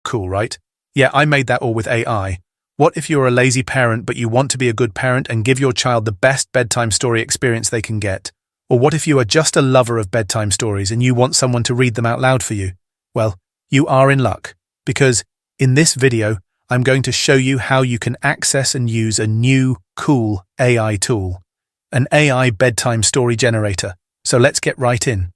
Cool, right? Yeah, I made that all with AI. What if you're a lazy parent but you want to be a good parent and give your child the best bedtime story experience they can get? Or what if you are just a lover of bedtime stories and you want someone to read them out loud for you? Well, you are in luck, because in this video, I'm going to show you how you can access and use a new, cool AI tool, an AI bedtime story generator. So let's get right in.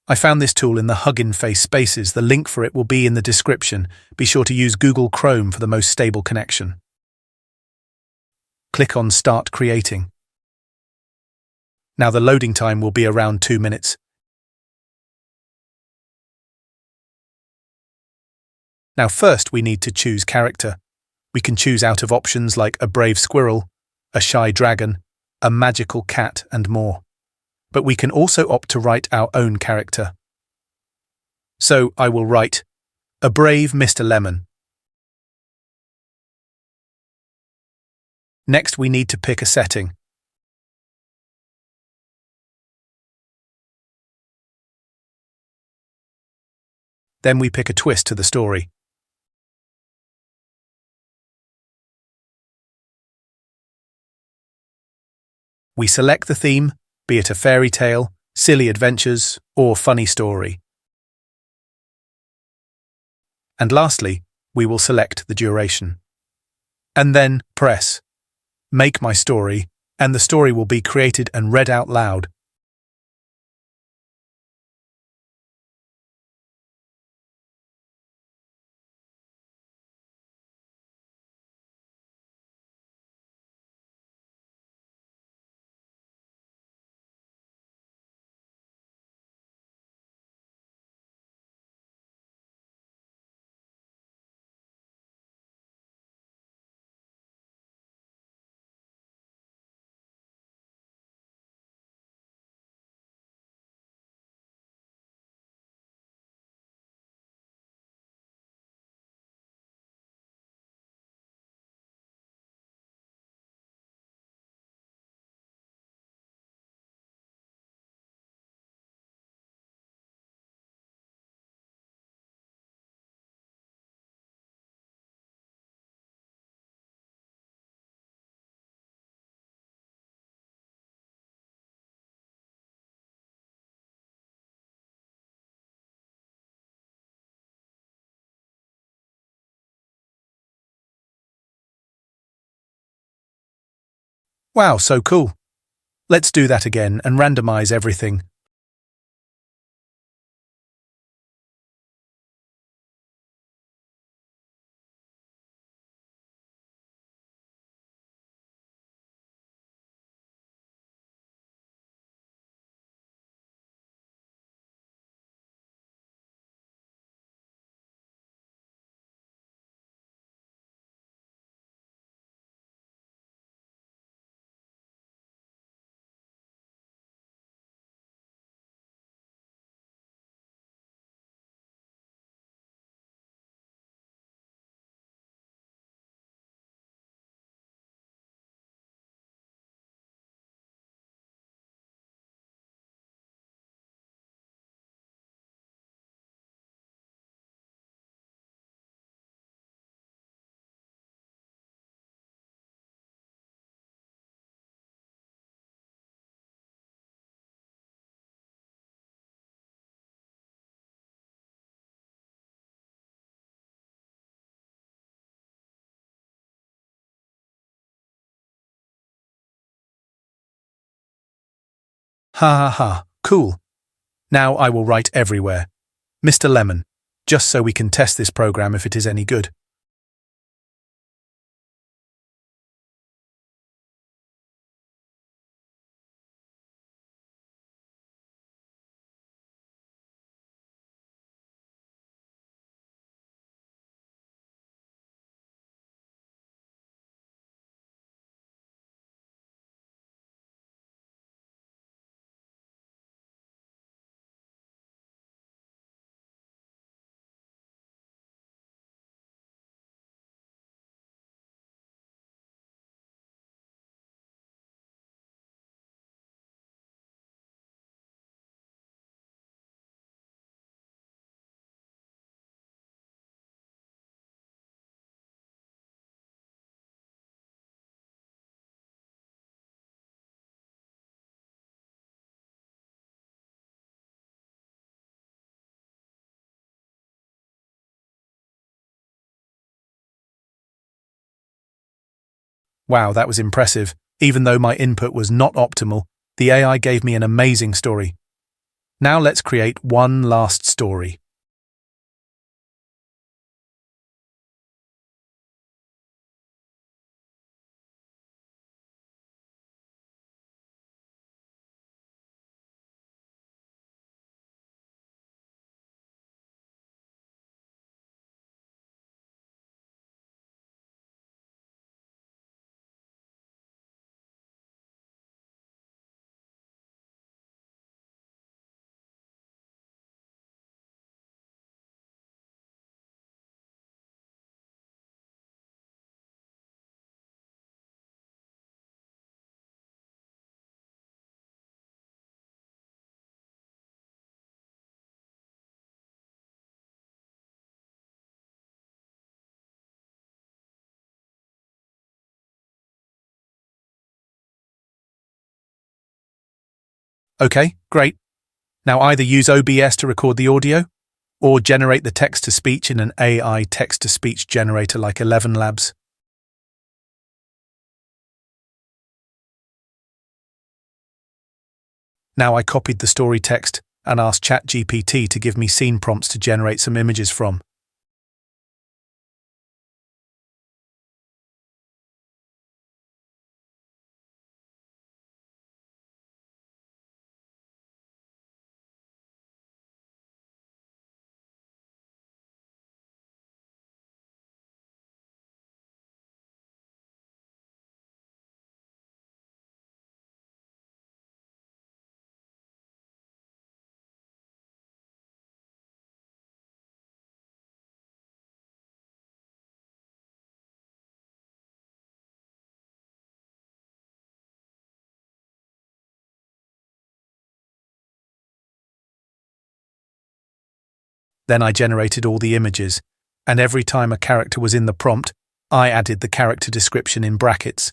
I found this tool in the Hugging Face spaces. The link for it will be in the description. Be sure to use Google Chrome for the most stable connection. Click on Start Creating. Now the loading time will be around 2 minutes. Now first we need to choose character. We can choose out of options like a brave squirrel, a shy dragon, a magical cat, and more. But we can also opt to write our own character. So I will write, a brave Mr. Lemon. Next we need to pick a setting. Then we pick a twist to the story. We select the theme, be it a fairy tale, silly adventures, or funny story. And lastly, we will select the duration. And then press Make My Story, and the story will be created and read out loud. Wow, so cool. Let's do that again and randomize everything. Ha ha ha, cool. Now I will write everywhere. Mr. Lemon, just so we can test this program if it is any good. Wow, that was impressive. Even though my input was not optimal, the AI gave me an amazing story. Now let's create one last story. Okay, great. Now either use OBS to record the audio, or generate the text-to-speech in an AI text-to-speech generator like 11 Labs. Now I copied the story text and asked ChatGPT to give me scene prompts to generate some images from. Then I generated all the images, and every time a character was in the prompt, I added the character description in brackets.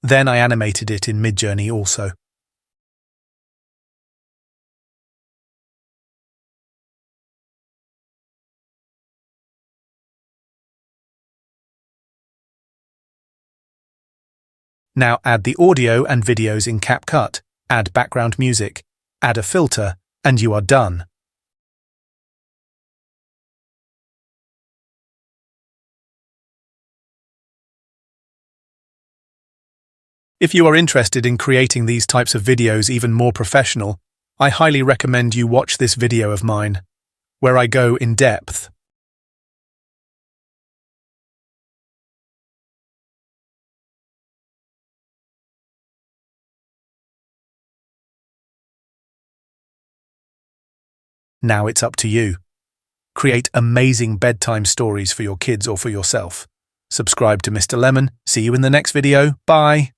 Then I animated it in Midjourney also. Now add the audio and videos in CapCut, add background music, add a filter, and you are done. If you are interested in creating these types of videos even more professional, I highly recommend you watch this video of mine, where I go in depth. Now it's up to you. Create amazing bedtime stories for your kids or for yourself. Subscribe to Mr. Lemon. See you in the next video. Bye.